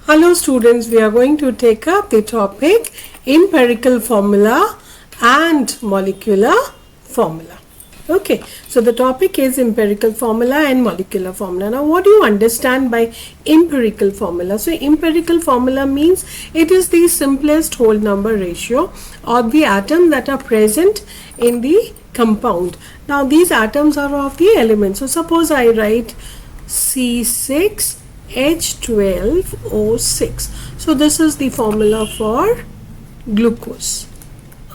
Hello students, we are going to take up the topic empirical formula and molecular formula. Okay, so the topic is empirical formula and molecular formula. Now what do you understand by empirical formula? So empirical formula means it is the simplest whole number ratio of the atoms that are present in the compound. Now these atoms are of the elements. So suppose I write C6H12O6. So this is the formula for glucose.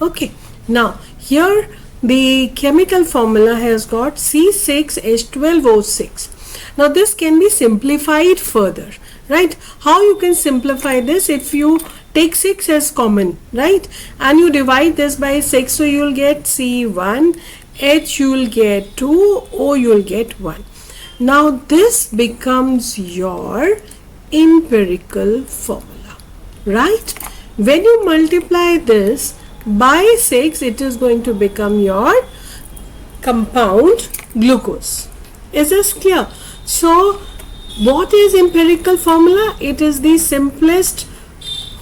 Okay, now here the chemical formula has got C6H12O6. Now this can be simplified further, right? How you can simplify this? If you take 6 as common, right, and you divide this by 6, so you will get C1, H you will get 2, O you will get 1. Now this becomes your empirical formula, right? When you multiply this by 6, it is going to become your compound glucose. Is this clear? So what is empirical formula? It is the simplest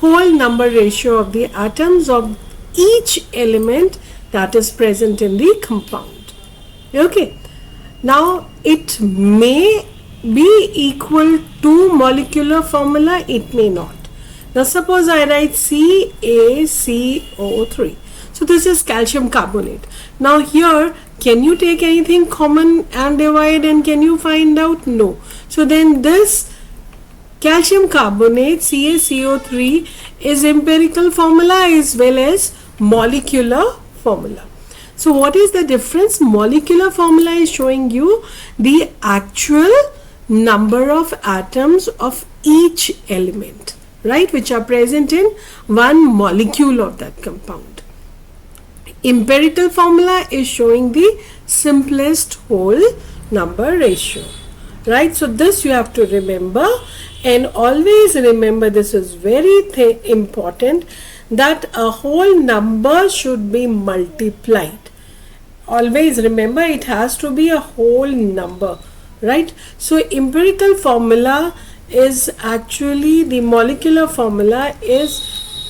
whole number ratio of the atoms of each element that is present in the compound. Okay. Now it may be equal to molecular formula, it may not. Now suppose I write CaCO3. So this is calcium carbonate. Now here, can you take anything common and divide, and can you find out? No. So then this calcium carbonate CaCO3 is empirical formula as well as molecular formula. So what is the difference? Molecular formula is showing you the actual number of atoms of each element, right, which are present in one molecule of that compound. Empirical formula is showing the simplest whole number ratio, right? So this you have to remember, and always remember, this is very important, that a whole number should be multiplied. Always remember, it has to be a whole number, right? So empirical formula is actually, the molecular formula is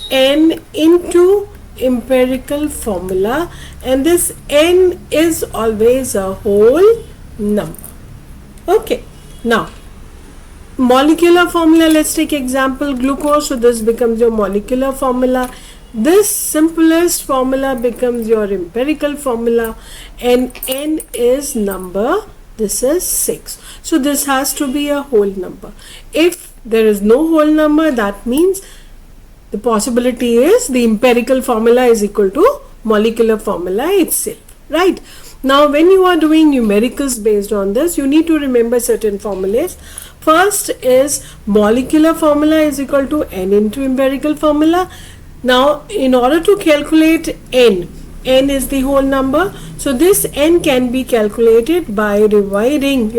N into empirical formula, and this N is always a whole number. Okay, now molecular formula, let's take example glucose. So this becomes your molecular formula. This simplest formula becomes your empirical formula, and N is number, this is 6. So this has to be a whole number. If there is no whole number, that means the possibility is the empirical formula is equal to molecular formula itself, right? Now when you are doing numericals based on this, you need to remember certain formulas. First is molecular formula is equal to N into empirical formula. Now in order to calculate N is the whole number, so this N can be calculated by dividing,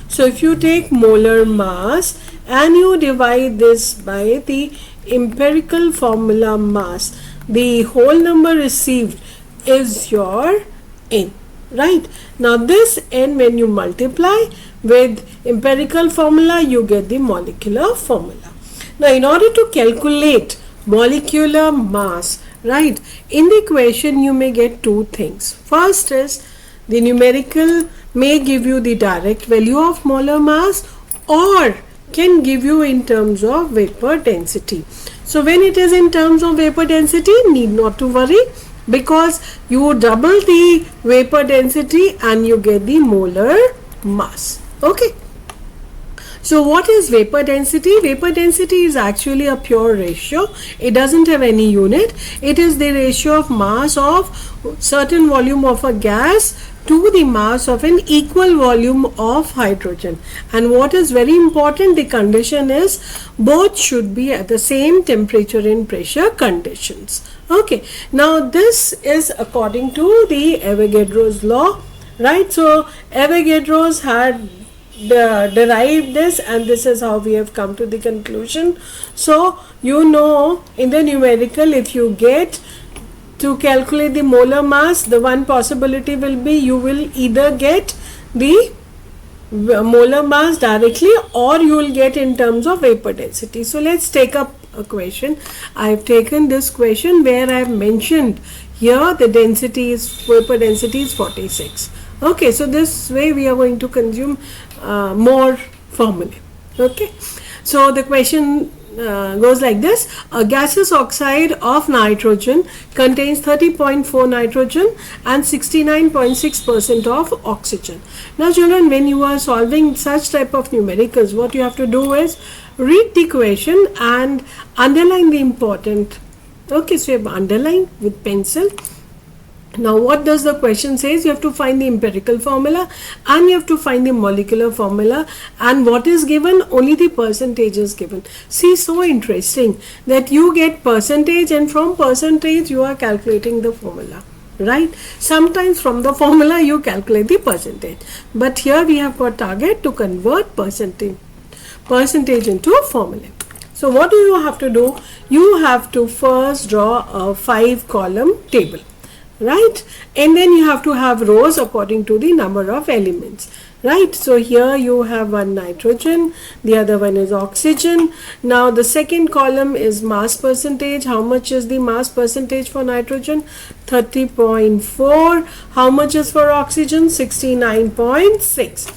so if you take molar mass and you divide this by the empirical formula mass, the whole number received is your N, right? Now this N, when you multiply with empirical formula, you get the molecular formula. Now in order to calculate molecular mass, right, in the equation you may get two things. First is the numerical may give you the direct value of molar mass, or can give you in terms of vapor density. So when it is in terms of vapor density, need not to worry, because you double the vapor density and you get the molar mass. Okay. So what is vapor density? Vapor density is actually a pure ratio. It doesn't have any unit. It is the ratio of mass of certain volume of a gas to the mass of an equal volume of hydrogen. And what is very important, the condition is both should be at the same temperature and pressure conditions. Okay. Now this is according to the Avogadro's law, right? So Avogadro's had derived this, and this is how we have come to the conclusion. So in the numerical, if you get to calculate the molar mass, the one possibility will be you will either get the molar mass directly, or you will get in terms of vapor density. So let's take up a question. I have taken this question where I have mentioned here the density is, vapor density is 46. Okay, so this way we are going to consume more formulae. Okay, so the question goes like this: a gaseous oxide of nitrogen contains 30.4 nitrogen and 69.6% of oxygen. Now children, when you are solving such type of numericals, what you have to do is read the question and underline the important. Okay, so you have underlined with pencil. Now what does the question says? You have to find the empirical formula and you have to find the molecular formula, and what is given? Only the percentage is given. See, so interesting that you get percentage, and from percentage you are calculating the formula, right? Sometimes from the formula you calculate the percentage, but here we have got target to convert percentage into a formula. So what do you have to do? You have to first draw a 5-column table, right? And then you have to have rows according to the number of elements, right? So here you have one nitrogen, the other one is oxygen. Now the second column is mass percentage. How much is the mass percentage for nitrogen? 30.4. How much is for oxygen? 69.6.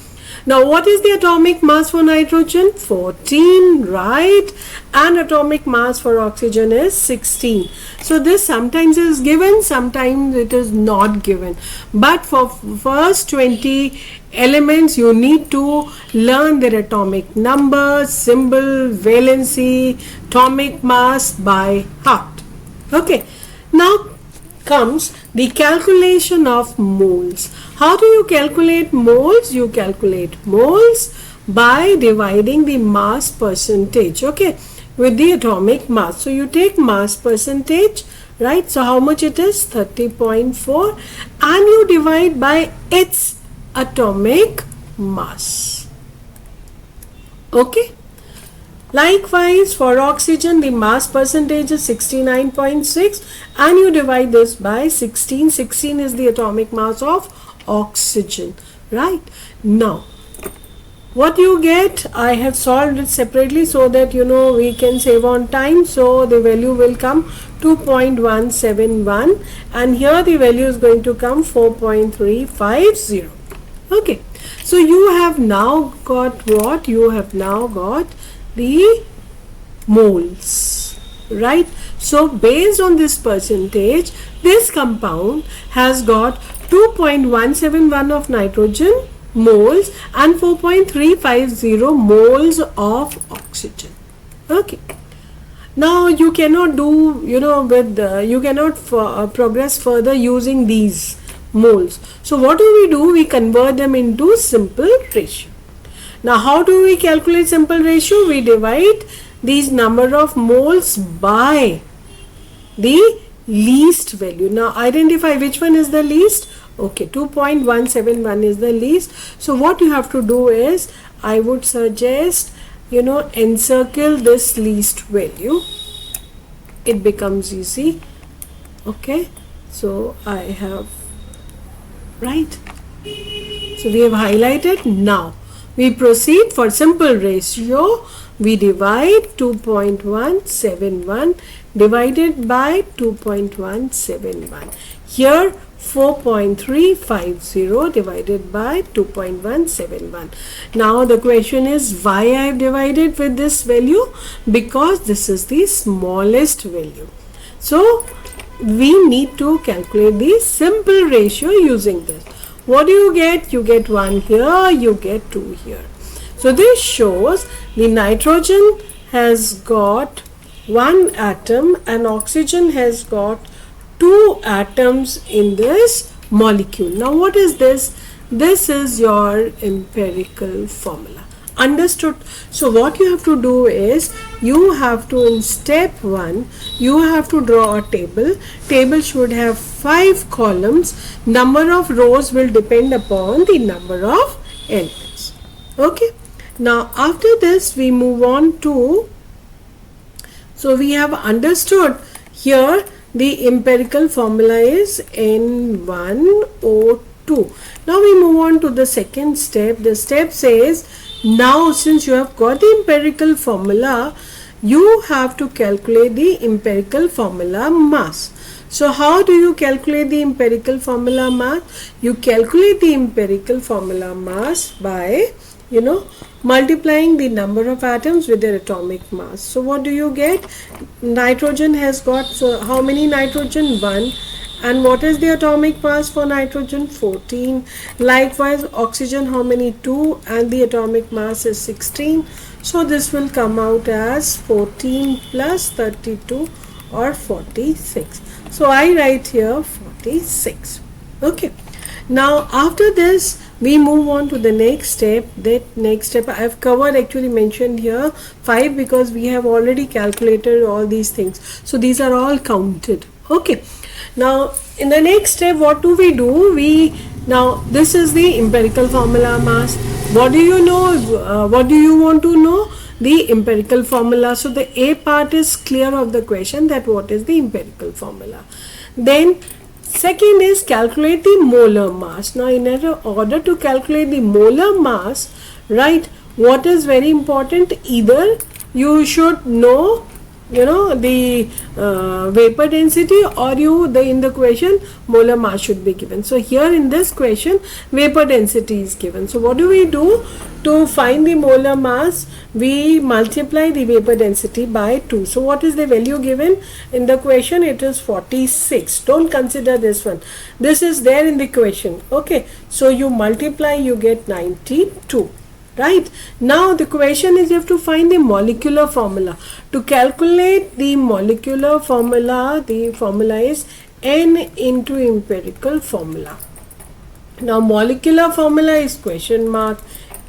Now what is the atomic mass for nitrogen? 14, right? And atomic mass for oxygen is 16. So this sometimes is given, sometimes it is not given. But for first 20 elements you need to learn their atomic number, symbol, valency, atomic mass by heart. Okay. Now comes the calculation of moles. How do you calculate moles? You calculate moles by dividing the mass percentage, okay, with the atomic mass. So you take mass percentage, right? So how much it is? 30.4, and you divide by its atomic mass. Okay. Likewise, for oxygen, the mass percentage is 69.6, and you divide this by 16. 16 is the atomic mass of oxygen, right? Now, what you get, I have solved it separately so that we can save on time. So the value will come 2.171, and here the value is going to come 4.350. Okay, so you have now got what? You have now got the moles, right? So based on this percentage, this compound has got 2.171 of nitrogen moles and 4.350 moles of oxygen. Okay, now you cannot do you cannot progress further using these moles. So what do? We convert them into simple ratio. Now how do we calculate simple ratio? We divide these number of moles by the least value. Now identify which one is the least. Okay, 2.171 is the least. So what you have to do is, I would suggest encircle this least value. It becomes easy. Okay, so I have, right? So we have highlighted. Now we proceed for simple ratio. We divide 2.171 divided by 2.171. Here 4.350 divided by 2.171. Now the question is, why I have divided with this value? Because this is the smallest value. So we need to calculate the simple ratio using this. What do you get? You get 1 here, you get 2 here. So this shows the nitrogen has got 1 atom and oxygen has got 2 atoms in this molecule. Now what is this? This is your empirical formula. Understood? So what you have to do is, you have to, in step 1, you have to draw a table. Table should have 5 columns. Number of rows will depend upon the number of elements. Okay. Now after this we move on to, so we have understood here the empirical formula is N1O2 2. Now we move on to the second step. The step says, now since you have got the empirical formula, you have to calculate the empirical formula mass. So how do you calculate the empirical formula mass? You calculate the empirical formula mass by, multiplying the number of atoms with their atomic mass. So what do you get? Nitrogen has got, so how many nitrogen? 1. And what is the atomic mass for nitrogen? 14. Likewise, oxygen, how many? 2. And the atomic mass is 16. So this will come out as 14 plus 32 or 46. So I write here 46. Okay. Now after this, we move on to the next step. That next step I have covered, actually mentioned here 5 because we have already calculated all these things. So these are all counted. Okay. Now in the next step, what do? Now this is the empirical formula mass. What do you know? What do you want to know? The empirical formula. So the A part is clear of the question, that what is the empirical formula. Then second is calculate the molar mass. Now in order to calculate the molar mass, right, what is very important? Either you should know the vapor density, or in the question molar mass should be given. So here in this question vapor density is given. So what do we do to find the molar mass? We multiply the vapor density by 2. So what is the value given in the question? It is 46. Don't consider this one. This is there in the question. Okay. So you multiply, you get 92. Right. Now the question is, you have to find the molecular formula. To calculate the molecular formula, the formula is N into empirical formula. Now molecular formula is question mark,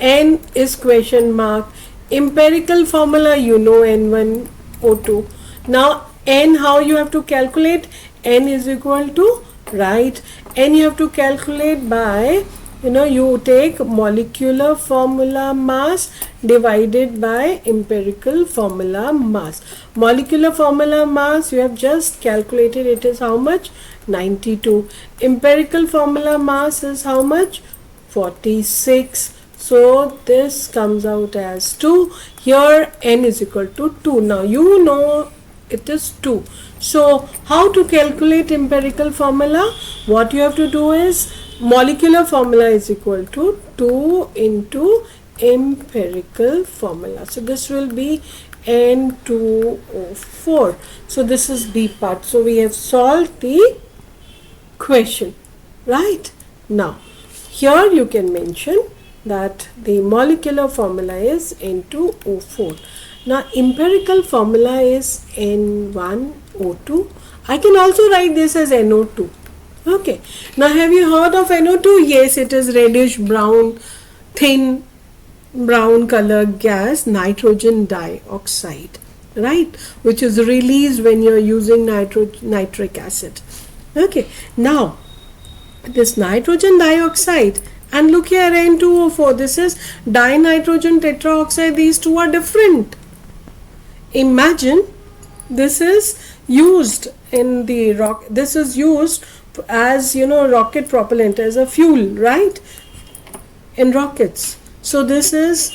N is question mark, empirical formula N1, O2. Now N, how you have to calculate? N is equal to, right, N you have to calculate by, you take molecular formula mass divided by empirical formula mass. Molecular formula mass you have just calculated, it is how much? 92. Empirical formula mass is how much? 46. So this comes out as 2. Here N is equal to 2. Now you know it is 2. So how to calculate empirical formula? What you have to do is, molecular formula is equal to 2 into empirical formula. So this will be N2O4. So this is B part. So we have solved the question. Right. Now here you can mention that the molecular formula is N2O4. Now empirical formula is N1O2. I can also write this as NO2. Okay. Now have you heard of NO2? Yes, it is reddish brown, thin brown color gas, nitrogen dioxide, right, which is released when you are using nitric acid. Okay. Now this nitrogen dioxide, and look here, N2O4, this is dinitrogen tetraoxide. These two are different. Imagine this is used in the this is used as rocket propellant, as a fuel, right, in rockets. So this is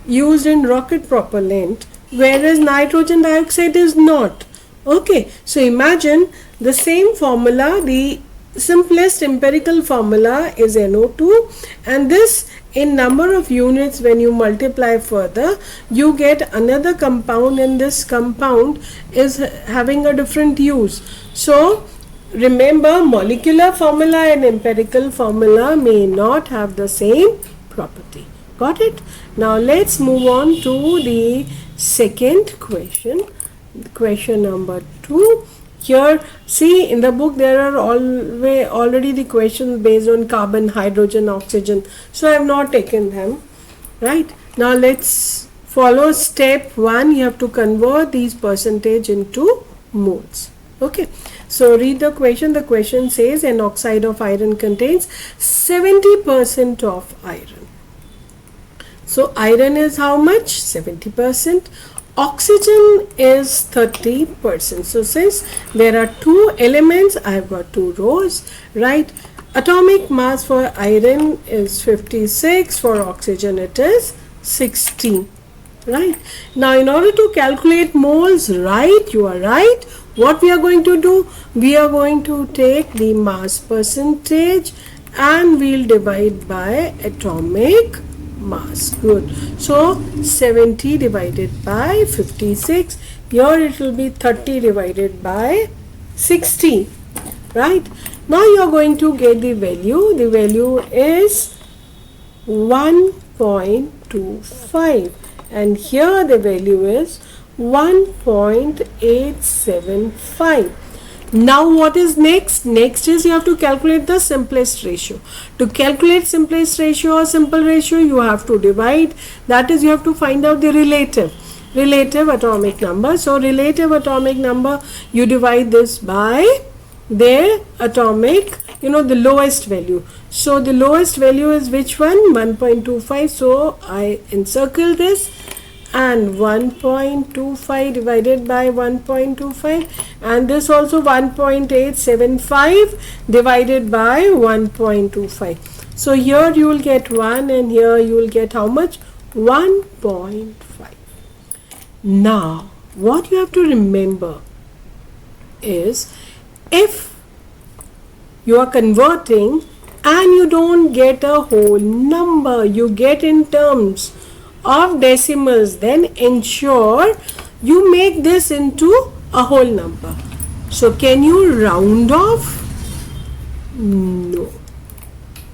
used in rocket propellant, whereas nitrogen dioxide is not. Okay. So imagine the same formula, the simplest empirical formula is NO2, and this in number of units, when you multiply further, you get another compound, and this compound is having a different use. So remember, molecular formula and empirical formula may not have the same property. Got it? Now let's move on to the second question. Question number 2. Here, see, in the book there are already the questions based on carbon, hydrogen, oxygen. So I have not taken them. Right? Now let's follow step 1. You have to convert these percentage into moles. Okay. So read the question. The question says an oxide of iron contains 70% of iron. So iron is how much? 70%. Oxygen is 30%. So since there are two elements, I have got two rows, right? atomic mass for iron is 56, for oxygen it is 16. Right? Now in order to calculate moles, right, you are right, what we are going to do, we are going to take the mass percentage and we'll divide by atomic mass. Good. So 70 divided by 56, here it will be 30 divided by 16. Right? Now you are going to get the value is 1.25. And here the value is 1.875. Now what is next? Next is you have to calculate the simplest ratio. To calculate simplest ratio or simple ratio, you have to divide. That is, you have to find out the relative atomic number. So relative atomic number, you divide this by their atomic, the lowest value. So the lowest value is which one? 1.25. So I encircle this, and 1.25 divided by 1.25, and this also 1.875 divided by 1.25. So here you will get 1 and here you will get how much? 1.5. Now what you have to remember is, if you are converting and you don't get a whole number, you get in terms of decimals, then ensure you make this into a whole number. So can you round off? No.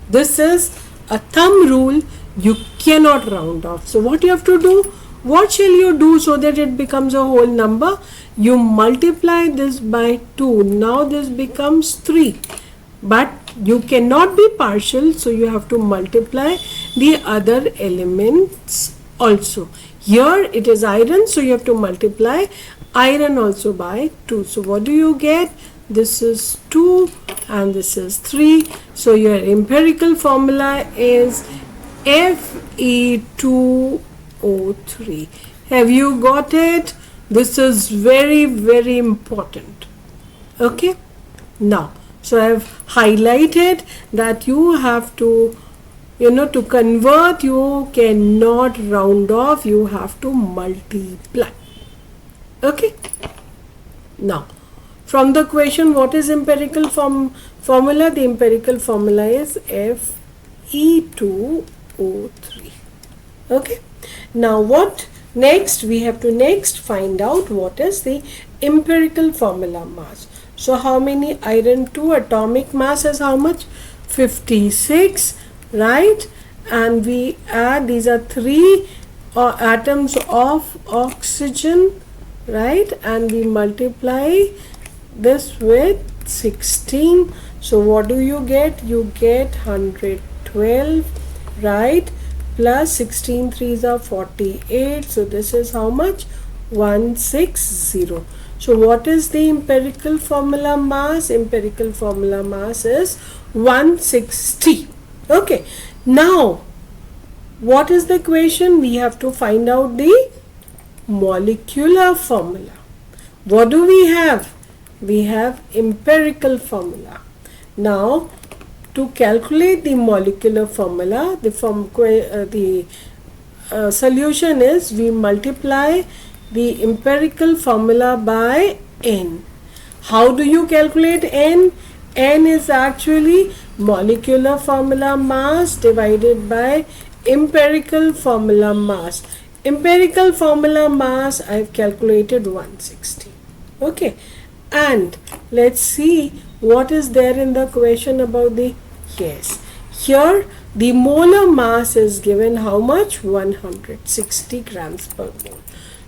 This is a thumb rule, you cannot round off. So what you have to do? What shall you do so that it becomes a whole number? You multiply this by 2. Now this becomes 3. But you cannot be partial, so you have to multiply the other elements also. Here it is iron, so you have to multiply iron also by 2. So what do you get? This is 2 and this is 3. So your empirical formula is Fe2O3. Have you got it? This is very, very important. Okay. Now, so I have highlighted that you have to, to convert, you cannot round off, you have to multiply. Okay. Now, from the question, what is empirical formula? The empirical formula is Fe2O3. Okay. Now, what next? We have to find out what is the empirical formula mass. So how many iron 2 atomic mass is how much? 56, right? And we add, these are 3 atoms of oxygen, right? And we multiply this with 16. So what do you get? You get 112, right? Plus 16 3s are 48. So this is how much? 160. So what is the empirical formula mass? Empirical formula mass is 160. Okay. Now, what is the equation? We have to find out the molecular formula. What do we have? We have empirical formula. Now, to calculate the molecular formula, the solution is we multiply the empirical formula by N. How do you calculate N? N is actually molecular formula mass divided by empirical formula mass. Empirical formula mass I have calculated 160. Okay. And let's see what is there in the question about the, yes, here the molar mass is given how much? 160 grams per mole.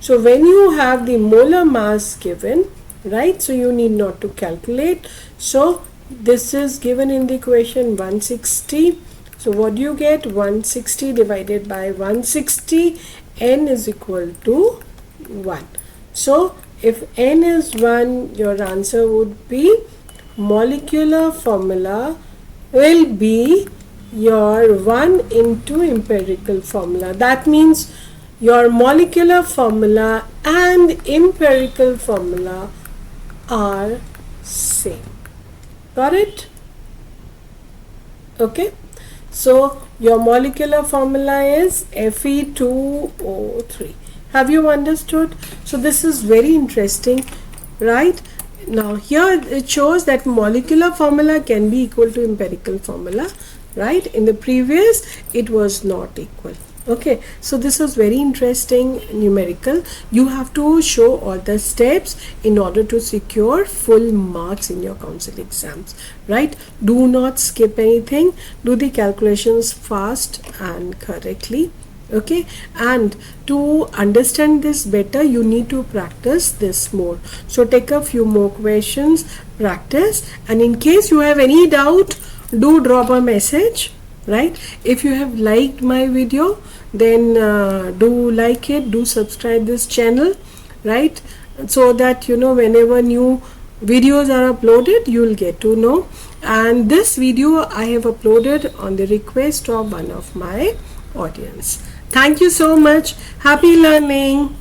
So when you have the molar mass given, right, so you need not to calculate. So this is given in the equation 160. So what do you get? 160 divided by 160, N is equal to 1. So if N is 1, your answer would be molecular formula will be your 1 into empirical formula. That means your molecular formula and empirical formula are same. Got it? Okay, so your molecular formula is Fe2O3. Have you understood? So this is very interesting, right? Now here it shows that molecular formula can be equal to empirical formula, right? In the previous it was not equal. Okay, so this was very interesting numerical. You have to show all the steps in order to secure full marks in your council exams, right? Do not skip anything. Do the calculations fast and correctly. Okay, and to understand this better you need to practice this more. So take a few more questions, practice, and in case you have any doubt, do drop a message, right? If you have liked my video, then do like it, do subscribe this channel, right? So that you know whenever new videos are uploaded you will get to know. And this video I have uploaded on the request of one of my audience. Thank you so much. Happy learning.